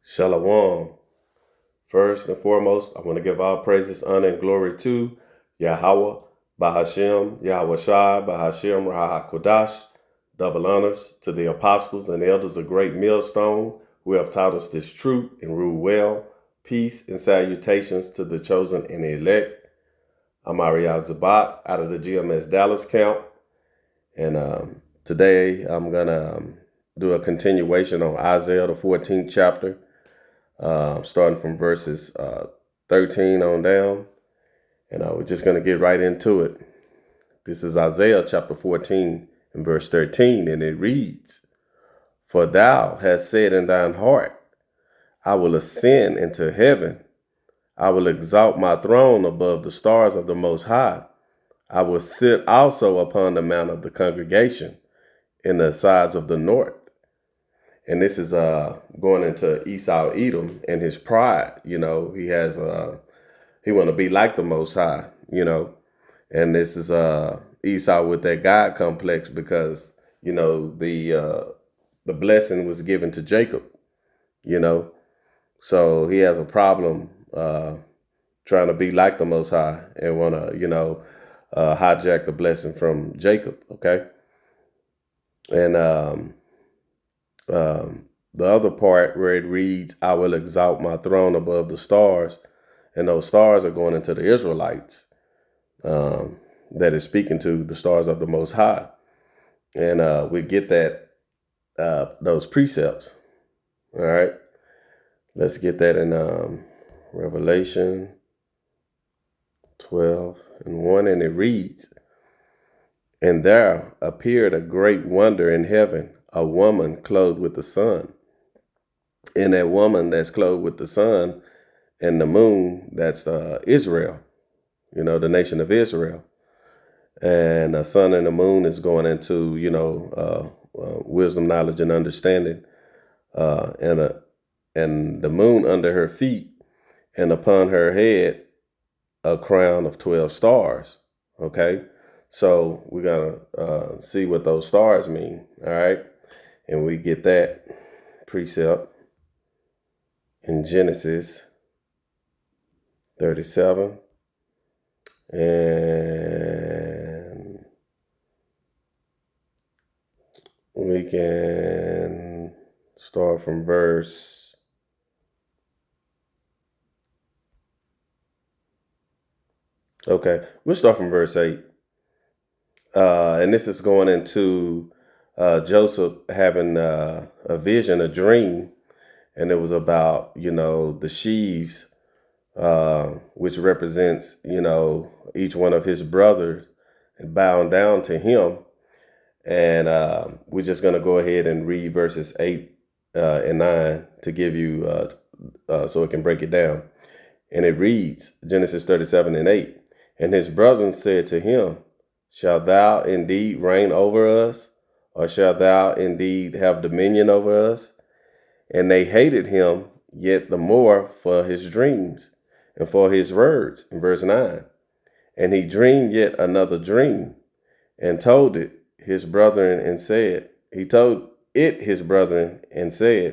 Shalom. First and foremost, I want to give all praises, honor, and glory to Yahweh, Bahashem, Yahweh Shai, Bahashem, Raha double honors to the apostles and elders of Great Millstone who have taught us this truth and rule well. Peace and salutations to the chosen and elect. I'm Ariel Zabat out of the GMS Dallas camp. And today I'm going to do a continuation on Isaiah, the 14th chapter. Starting from verses 13 on down. And we're just going to get right into it. This is Isaiah chapter 14 and verse 13, and it reads, "For thou hast said in thine heart, I will ascend into heaven. I will exalt my throne above the stars of the Most High. I will sit also upon the mount of the congregation in the sides of the north." And this is going into Esau Edom and his pride. He has he want to be like the Most High, and this is Esau with that God complex because the blessing was given to Jacob, so he has a problem trying to be like the Most High and want to hijack the blessing from Jacob. Okay, and the other part where it reads, "I will exalt my throne above the stars," and those stars are going into the Israelites. That is speaking to the stars of the Most High, and we get that those precepts. All right, let's get that in Revelation 12:1, and it reads, "And there appeared a great wonder in heaven, a woman clothed with the sun." And that woman that's clothed with the sun and the moon, that's Israel, the nation of Israel. And the sun and the moon is going into, wisdom, knowledge, and understanding. And the moon under her feet, and upon her head, a crown of 12 stars. Okay. So we're going to see what those stars mean. All right. And we get that precept in Genesis 37. And we can start from verse 8. And this is going into Joseph having a vision, a dream, and it was about, the sheaves, which represents, each one of his brothers and bowing down to him. And we're just going to go ahead and read verses 8 and 9 to give you, so it can break it down. And it reads, Genesis 37:8, "And his brethren said to him, Shalt thou indeed reign over us, or shalt thou indeed have dominion over us? And they hated him yet the more for his dreams and for his words." In verse 9, "And he dreamed yet another dream, and told it his brethren, and said,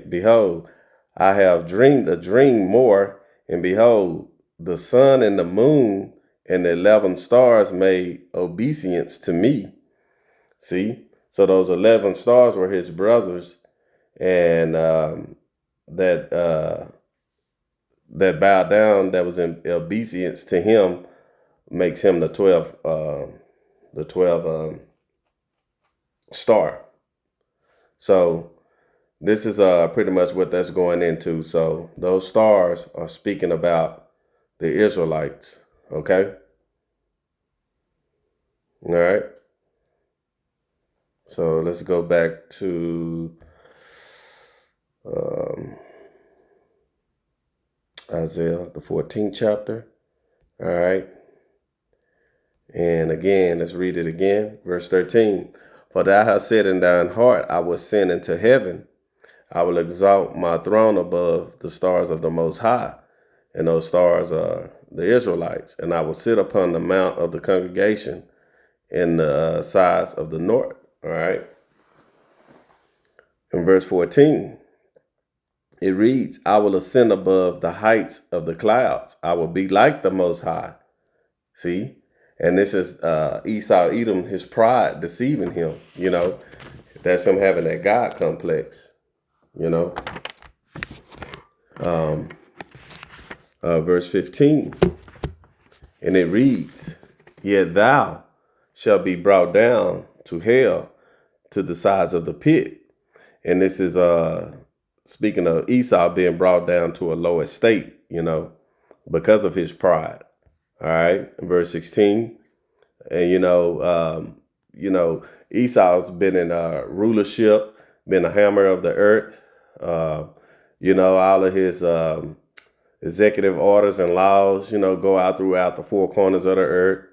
Behold, I have dreamed a dream more, and behold, the sun and the moon and the 11 stars made obeisance to me." See, so those 11 stars were his brothers, and that bowed down, that was in obeisance to him, makes him the 12th star. So this is pretty much what that's going into. So those stars are speaking about the Israelites. Okay. All right. So let's go back to Isaiah, the 14th chapter. All right. And again, let's read it again. Verse 13. "For thou hast said in thine heart, I will ascend into heaven. I will exalt my throne above the stars of the Most High." And those stars are the Israelites. "And I will sit upon the mount of the congregation in the sides of the north." All right. In verse 14, It reads, I will ascend above the heights of the clouds. I will be like the Most High. See? And this is Esau, Edom, his pride deceiving him. That's him having that God complex. Verse 15. And it reads, yet thou shalt be brought down to hell, to the sides of the pit. And this is speaking of Esau being brought down to a low estate, because of his pride. All right. In verse 16. And Esau's been in rulership, been a hammer of the earth. All of his executive orders and laws, go out throughout the four corners of the earth,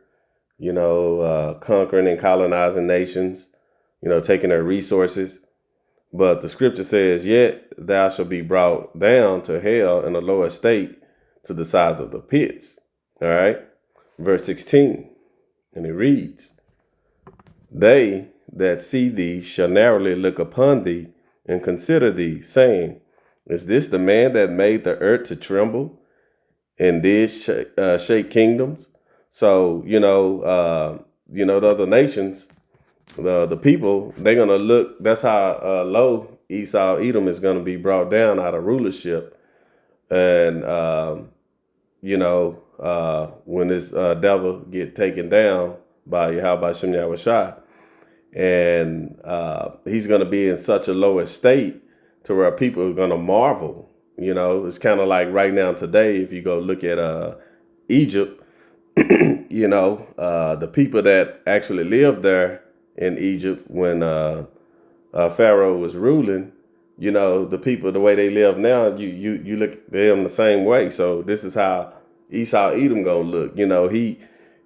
conquering and colonizing nations, taking their resources. But the scripture says, yet thou shalt be brought down to hell in a low estate, to the sides of the pits. All right. Verse 16. And it reads, they that see thee shall narrowly look upon thee and consider thee, saying, is this the man that made the earth to tremble and did shake kingdoms? So, the other nations, the people, they're going to look, that's how low Esau, Edom is going to be brought down out of rulership. And, when this devil get taken down by Yahweh Shem Yahweh Shai, and he's going to be in such a low estate to where people are going to marvel. It's kind of like right now today, if you go look at Egypt, the people that actually lived there in Egypt when Pharaoh was ruling, the people, the way they live now, you look at them the same way. So this is how Esau Edom gonna look.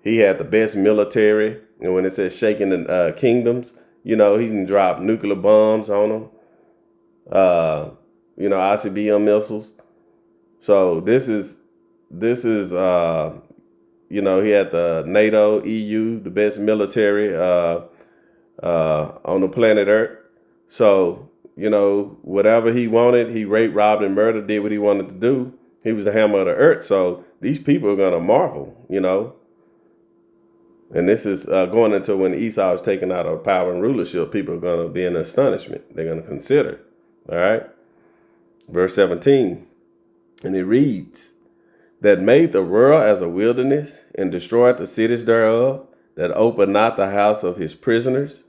He had the best military, and when it says shaking the kingdoms, he can drop nuclear bombs on them. ICBM missiles. So this is he had the NATO, EU, the best military on the planet Earth. So, whatever he wanted, he raped, robbed, and murdered, did what he wanted to do. He was the hammer of the earth. So these people are going to marvel, And this is going into when Esau is taken out of power and rulership. People are going to be in astonishment. They're going to consider. All right. Verse 17. And it reads, that made the world as a wilderness and destroyed the cities thereof, that opened not the house of his prisoners.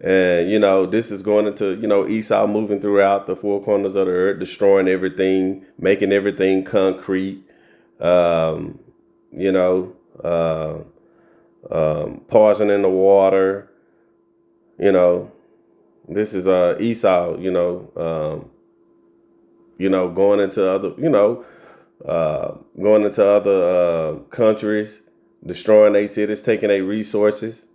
And, this is going into, Esau moving throughout the four corners of the earth, destroying everything, making everything concrete, poisoning the water. This is Esau, going into other, countries, destroying their cities, taking their resources.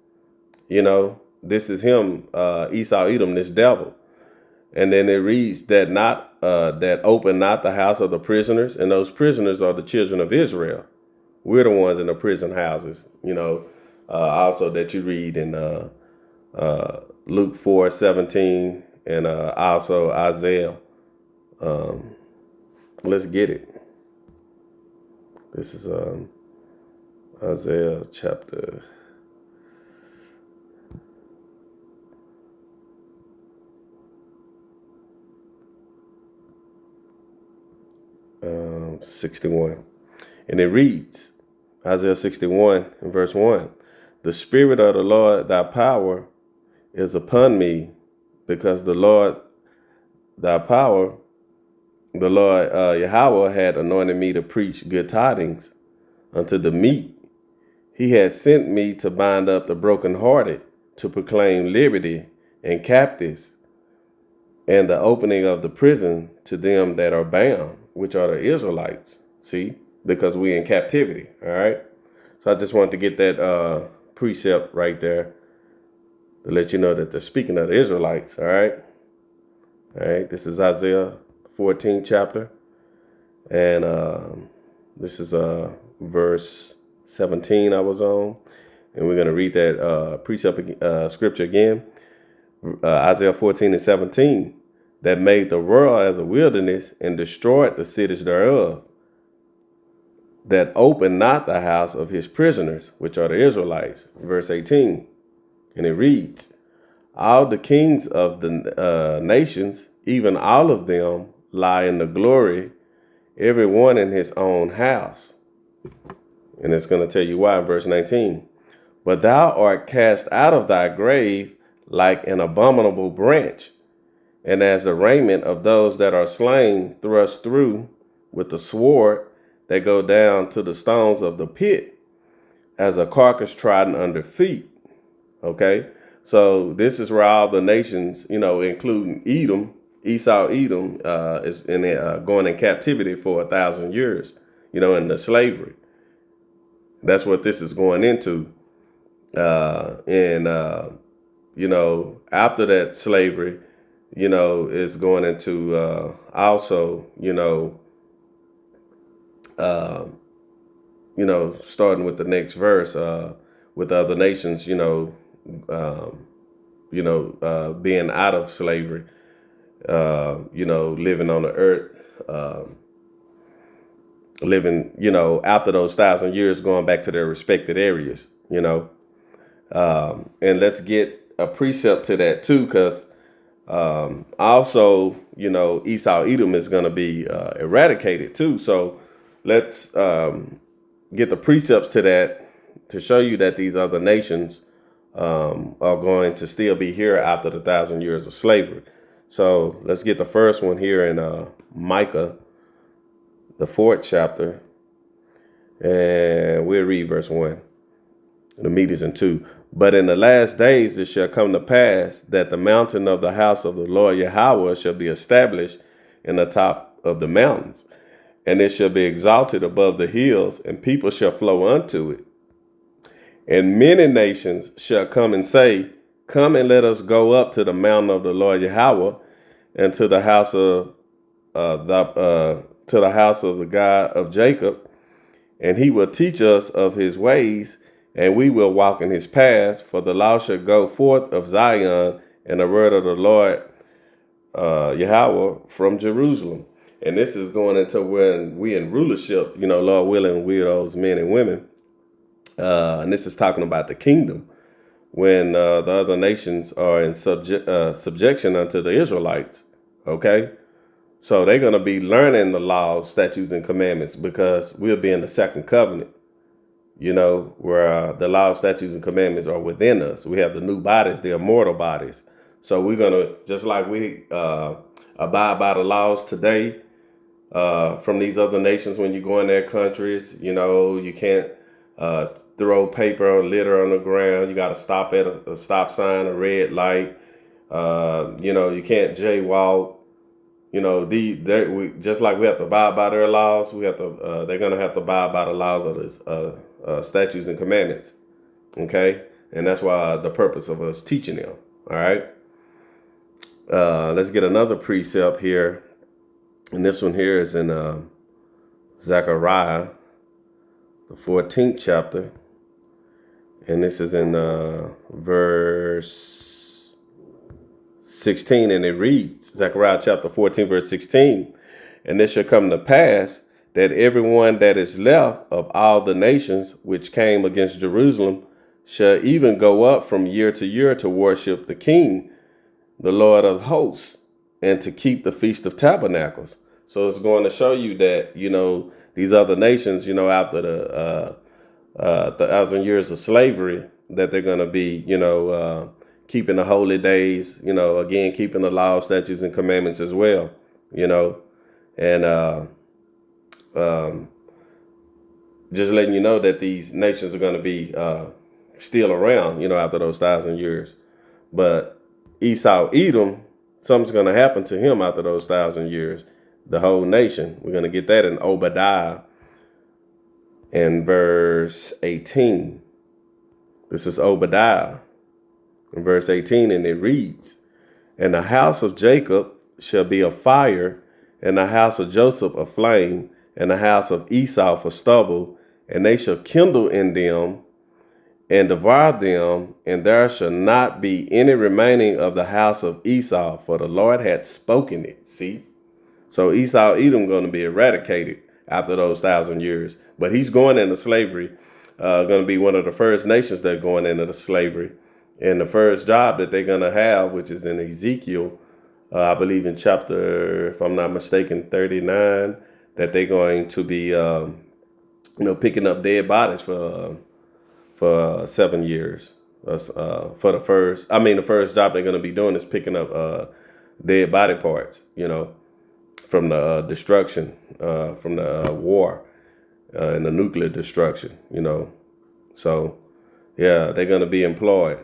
This is him, Esau Edom, this devil. And then it reads that that opened not the house of the prisoners, and those prisoners are the children of Israel. We're the ones in the prison houses, also that you read in Luke 4:17 and also Isaiah. Let's get it. This is Isaiah chapter 61. And it reads, Isaiah 61 and verse 1, the Spirit of the Lord, thy power, is upon me, because the Lord, thy power, the Lord Yahweh had anointed me to preach good tidings unto the meek. He had sent me to bind up the brokenhearted, to proclaim liberty and captives, and the opening of the prison to them that are bound, which are the Israelites. See, because we're in captivity. All right. So I just wanted to get that precept right there to let you know that they're speaking of the Israelites. All right. All right. This is Isaiah 14 chapter. And this is verse 17 I was on. And we're going to read that precept scripture again. Isaiah 14 and 17. that made the world as a wilderness and destroyed the cities thereof, that opened not the house of his prisoners, which are the Israelites. Verse 18, and it reads, all the kings of the nations, even all of them, lie in the glory, every one in his own house. And it's going to tell you why in verse 19. But thou art cast out of thy grave like an abominable branch, and as the raiment of those that are slain, thrust through with the sword, they go down to the stones of the pit, as a carcass trodden under feet. Okay, so this is where all the nations, including Edom, Esau, Edom, is going in captivity for 1,000 years, in the slavery. That's what this is going into. After that slavery, it's going into also, starting with the next verse, with the other nations, being out of slavery, living on the earth, living, after those 1,000 years, going back to their respected areas, and let's get a precept to that too, because also, Esau, Edom is going to be eradicated too. So let's get the precepts to that to show you that these other nations are going to still be here after the 1,000 years of slavery. So let's get the first one here in Micah, the 4th chapter, and we'll read verse 1. The meat is in 2. But in the last days it shall come to pass that the mountain of the house of the Lord Yahweh shall be established in the top of the mountains, and it shall be exalted above the hills, and people shall flow unto it. And many nations shall come and say, come and let us go up to the mountain of the Lord Yahweh, and to the house of the God of Jacob, and he will teach us of his ways, and we will walk in his paths. For the law shall go forth of Zion, and the word of the Lord Yahweh from Jerusalem. And this is going into when we in rulership, Lord willing, we're those men and women. And this is talking about the kingdom, when the other nations are in subjection unto the Israelites. Okay, so they're going to be learning the laws, statutes, and commandments, because we'll be in the second covenant, where the laws, statutes, and commandments are within us. We have the new bodies, the immortal bodies. So we're going to, just like we abide by the laws today from these other nations, when you go in their countries, you can't throw paper or litter on the ground. You got to stop at a stop sign, a red light. You can't jaywalk. Just like we have to abide by their laws, they're going to have to abide by the laws of this statutes and commandments. Okay, and that's why the purpose of us teaching them. All right. Let's get another precept here, and this one here is in Zechariah, the 14th chapter, and this is in verse 16, and it reads, Zechariah chapter 14, verse 16, and it shall come to pass that everyone that is left of all the nations which came against Jerusalem shall even go up from year to year to worship the King, the Lord of hosts, and to keep the Feast of Tabernacles. So it's going to show you that, these other nations, after the 1,000 years of slavery, that they're going to be, keeping the holy days, again, keeping the laws, statutes, and commandments as well, and just letting you know that these nations are going to be still around, after those 1,000 years. But Esau, Edom, something's going to happen to him after those 1,000 years. The whole nation. We're going to get that in Obadiah in verse 18. This is Obadiah in verse 18, and it reads, and the house of Jacob shall be a fire, and the house of Joseph a flame, and the house of Esau for stubble, and they shall kindle in them, and devour them, and there shall not be any remaining of the house of Esau, for the Lord had spoken it. See? So Esau, Edom, going to be eradicated after those 1,000 years. But he's going into slavery, going to be one of the first nations that are going into the slavery. And the first job that they're going to have, which is in Ezekiel, I believe in chapter, if I'm not mistaken, 39, that they're going to be, picking up dead bodies for 7 years. For the first job they're going to be doing is picking up dead body parts, from the destruction, from the war and the nuclear destruction, So, yeah, they're going to be employed.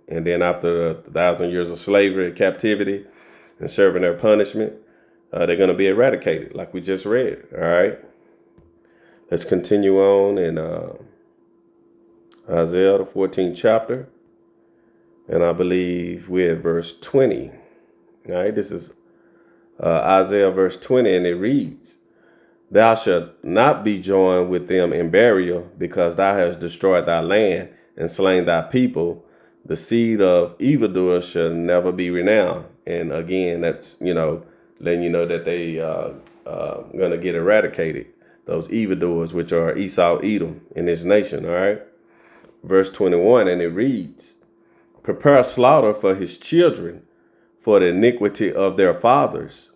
And then after 1,000 years of slavery, captivity, and serving their punishment, they're going to be eradicated, like we just read. All right. Let's continue on in Isaiah, the 14th chapter. And I believe we're at verse 20. All right. This is Isaiah verse 20, and it reads, "Thou shalt not be joined with them in burial, because thou hast destroyed thy land and slain thy people. The seed of evildoers shall never be renowned." And again, that's, letting you know that they going to get eradicated. Those evildoers, which are Esau, Edom, in his nation. All right. Verse 21, and it reads, "Prepare slaughter for his children, for the iniquity of their fathers,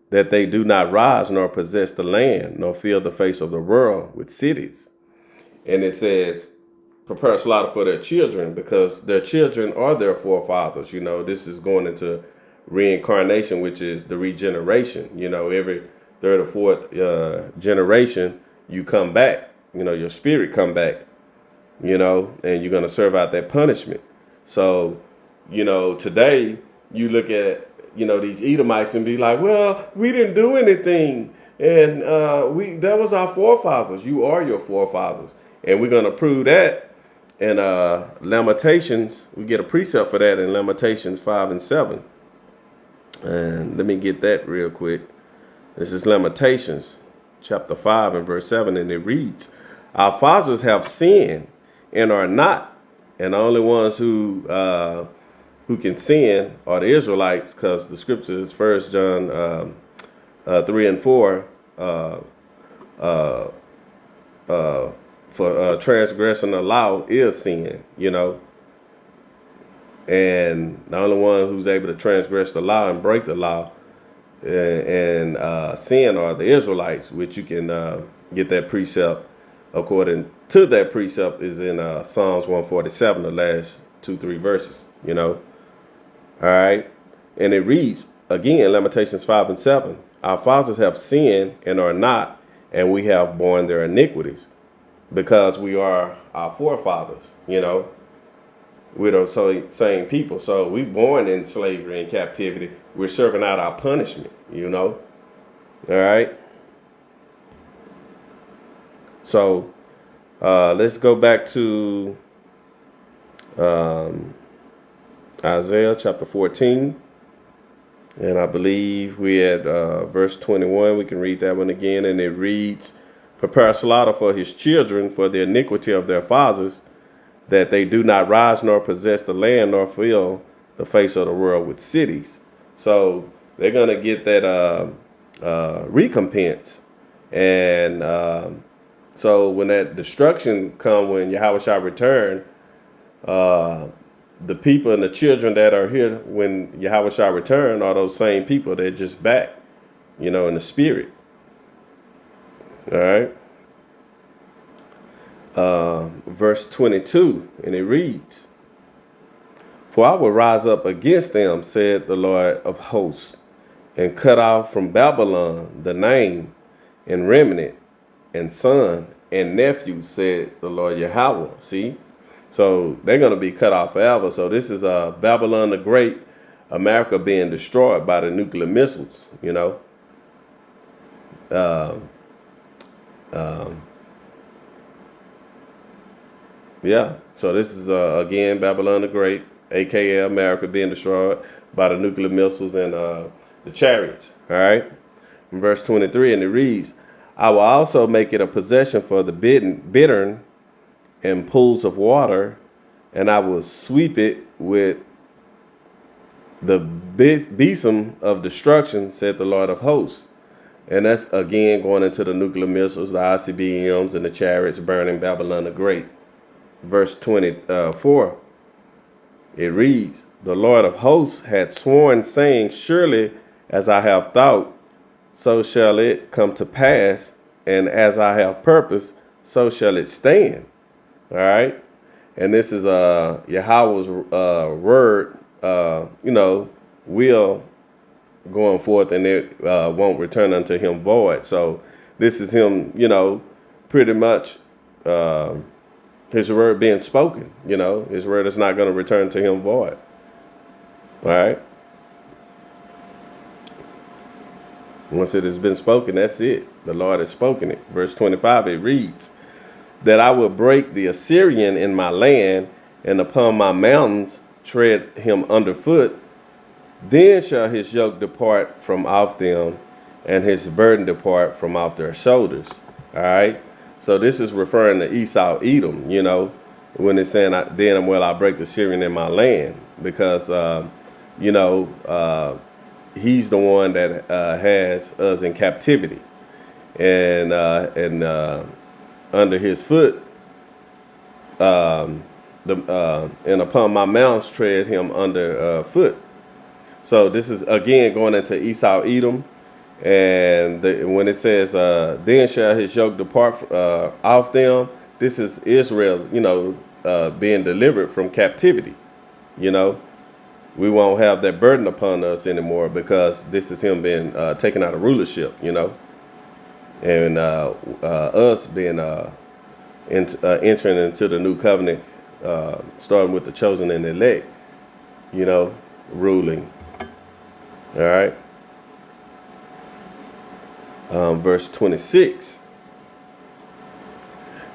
that they do not rise nor possess the land, nor fill the face of the world with cities." And it says, prepare slaughter for their children, because their children are their forefathers. This is going into reincarnation, which is the regeneration. Every third or fourth generation, you come back. Your spirit come back, and you're going to serve out that punishment. So, today you look at, these Edomites and be like, well, we didn't do anything. And that was our forefathers. You are your forefathers. And we're going to prove that in Lamentations. We get a precept for that in Lamentations 5 and 7. And let me get that real quick. This is Lamentations chapter 5 and verse 7. And it reads, "Our fathers have sinned and are not." And the only ones who can sin are the Israelites, because the scripture is 1 John 3 and 4, for transgressing the law is sin, and the only one who's able to transgress the law and break the law and sin are the Israelites, which you can get that precept according to that precept is in Psalms 147, the last 2-3 verses, All right. And it reads again, Lamentations 5 and 7, "Our fathers have sinned and are not, and we have borne their iniquities," because we are our forefathers, We're the same people. So we born in slavery and captivity. We're serving out our punishment, All right. So let's go back to Isaiah chapter 14. And I believe we had verse 21. We can read that one again. And it reads, "Prepare slaughter for his children, for the iniquity of their fathers, that they do not rise nor possess the land, nor fill the face of the world with cities." So they're going to get that recompense. And so when that destruction come, when Yahweh shall return, the people and the children that are here when Yahweh shall return are those same people. They're just back, in the spirit. All right. Verse 22, and it reads, "For I will rise up against them, said the Lord of hosts, and cut off from Babylon the name and remnant and son and nephew, said the Lord Yahweh." See? So they're going to be cut off forever. So this is Babylon the Great, America being destroyed by the nuclear missiles, Yeah, so this is, again, Babylon the Great, a.k.a. America being destroyed by the nuclear missiles and the chariots, all right? In verse 23, and it reads, "I will also make it a possession for the bittern and pools of water, and I will sweep it with the besom of destruction, said the Lord of hosts. And that's again going into the nuclear missiles, the ICBMs, and the chariots burning Babylon the Great. Verse 24, it reads, the Lord of hosts had sworn, saying, surely as I have thought, so shall it come to pass, and as I have purposed, so shall it stand. All right. And this is Yahweh's word, will going forth, and it won't return unto him void. So this is him, pretty much his word being spoken. His word is not going to return to him void. All right. Once it has been spoken, that's it. The Lord has spoken it. Verse 25, it reads, that I will break the Assyrian in my land, and upon my mountains tread him underfoot. Then shall his yoke depart from off them, and his burden depart from off their shoulders. All right. So this is referring to Esau, Edom, when it's saying, then will I break the Syrian in my land, because, he's the one that has us in captivity, and under his foot, and upon my mountains tread him under foot. So this is again going into Esau, Edom, and when it says, then shall his yoke depart off them, this is Israel, being delivered from captivity. We won't have that burden upon us anymore, because this is him being taken out of rulership, and us being entering into the new covenant, starting with the chosen and elect, ruling. All right. Verse 26.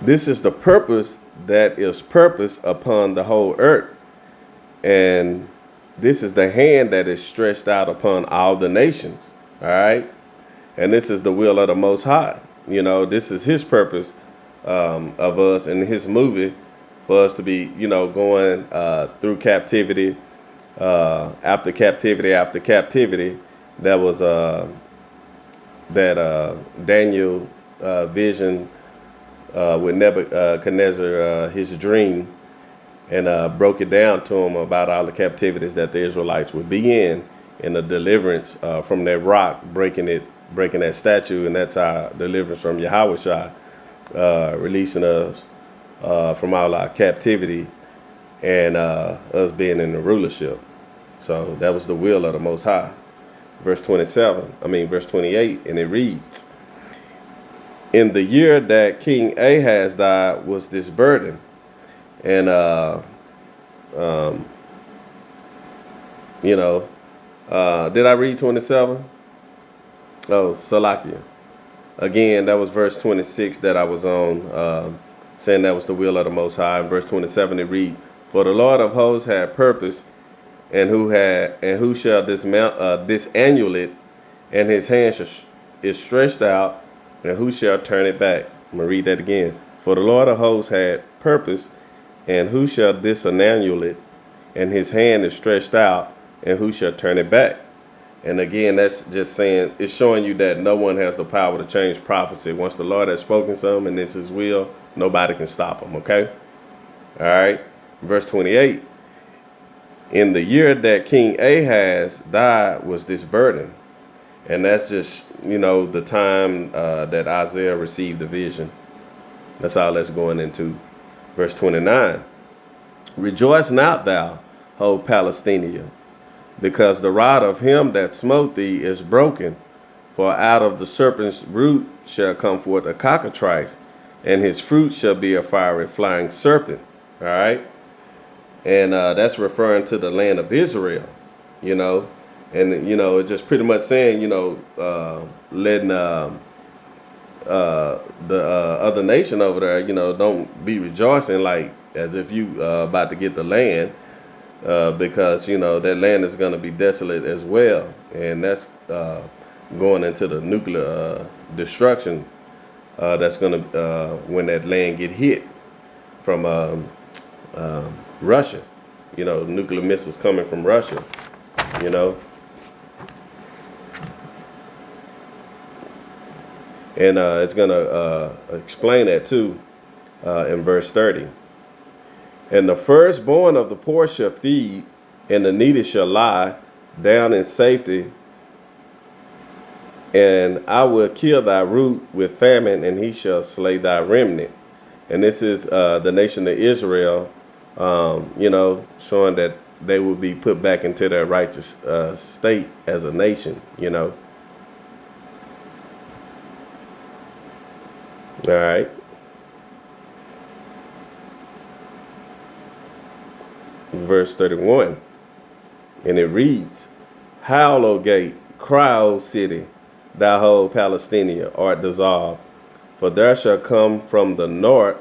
This is the purpose that is purpose upon the whole earth, and this is the hand that is stretched out upon all the nations. All right. And this is the will of the Most High. This is his purpose of us in his movie, for us to be, going through captivity, after captivity, after captivity. That was that Daniel vision with Nebuchadnezzar, his dream, and broke it down to him about all the captivities that the Israelites would be in the deliverance from that rock, breaking that statue, and that's our deliverance from Yahweh, releasing us from all our captivity, and us being in the rulership. So that was the will of the Most High. Verse 28, and it reads, in the year that King Ahaz died was this burden. And, did I read 27? Oh, Salakia. Again, that was verse 26 that I was on, saying that was the will of the Most High. In verse 27, it reads, for the Lord of hosts had purpose, and who shall disannul it, and his hand is stretched out, and who shall turn it back? I'm going to read that again. For the Lord of hosts had purpose, and who shall disannul it, and his hand is stretched out, and who shall turn it back? And again, that's just saying, it's showing you that no one has the power to change prophecy. Once the Lord has spoken something and it's his will, nobody can stop him, okay? All right. Verse 28. In the year that King Ahaz died was this burden. And that's just, the time that Isaiah received the vision. That's all that's going into. Verse 29. Rejoice not thou, O Palestinian, because the rod of him that smote thee is broken. For out of the serpent's root shall come forth a cockatrice, and his fruit shall be a fiery flying serpent. All right. And that's referring to the land of Israel, and, it's just pretty much saying, letting the other nation over there, don't be rejoicing like as if you about to get the land, because, that land is going to be desolate as well. And that's going into the nuclear destruction that's going to when that land get hit. Russia. You know, nuclear missiles coming from Russia. You know, and it's gonna explain that too in verse 30. And the firstborn of the poor shall feed, and the needy shall lie down in safety. And I will kill thy root with famine, and he shall slay thy remnant. And this is the nation of Israel, you know, showing that they will be put back into their righteous state as a nation, you know. All right. Verse 31. And it reads, Howl, O gate, cry, O city, thou whole Palestinian art dissolved. For there shall come from the north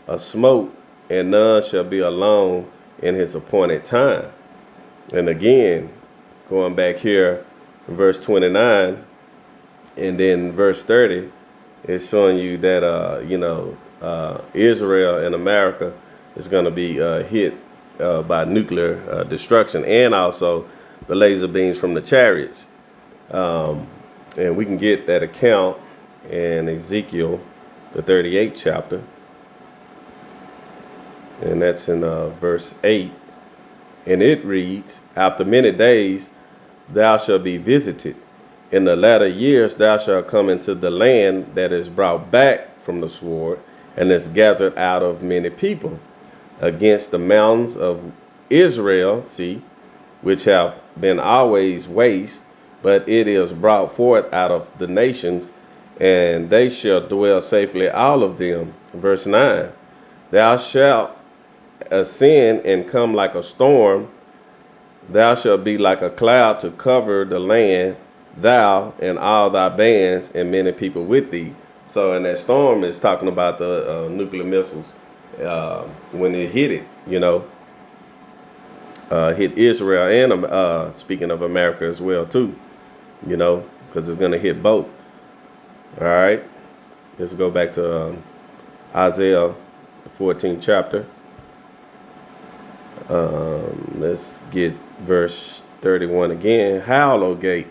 a smoke, and none shall be alone in his appointed time. And again, going back here, verse 29, and then verse 30, it's showing you that, you know, Israel and America is going to be hit by nuclear destruction, and also the laser beams from the chariots. And we can get that account in Ezekiel, the 38th chapter. And that's in verse 8. And it reads, After many days thou shalt be visited. In the latter years thou shalt come into the land that is brought back from the sword, and is gathered out of many people, against the mountains of Israel, see, which have been always waste, but it is brought forth out of the nations, and they shall dwell safely, all of them. Verse 9, thou shalt ascend and come like a storm, thou shalt be like a cloud to cover the land, thou and all thy bands and many people with thee. So in that storm is talking about the nuclear missiles when it hit it, you know, hit Israel, and speaking of America as well too, you know, because it's going to hit both. All right, let's go back to Isaiah, the 14th chapter. Let's get verse 31 again. Howl, O gate,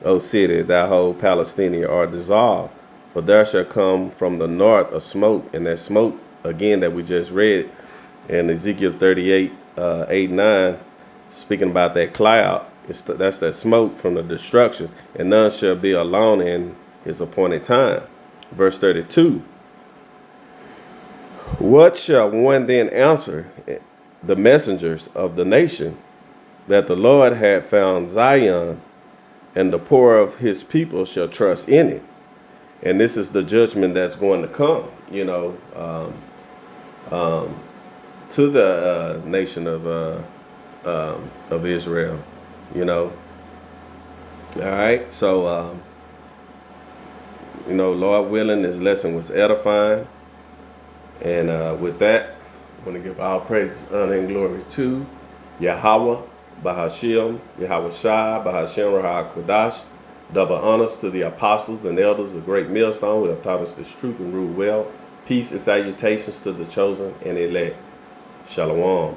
O city, thou whole Palestinian art dissolved. For there shall come from the north a smoke, and that smoke, again, that we just read in Ezekiel 38, 8, 9, speaking about that cloud. That's that smoke from the destruction, and none shall be alone in his appointed time. Verse 32. What shall one then answer the messengers of the nation, that the Lord had found Zion, and the poor of his people shall trust in it? And this is the judgment that's going to come, you know, to the nation of Israel, you know. All right, so you know, Lord willing, this lesson was edifying, and with that, I want to give all praise, honor, and glory to Yahweh, Bahashim, Yahweh Shai, Bahashim Rahah Kodash. Double honors to the apostles and elders of Great Millstone who have taught us this truth and rule well. Peace and salutations to the chosen and elect. Shalom.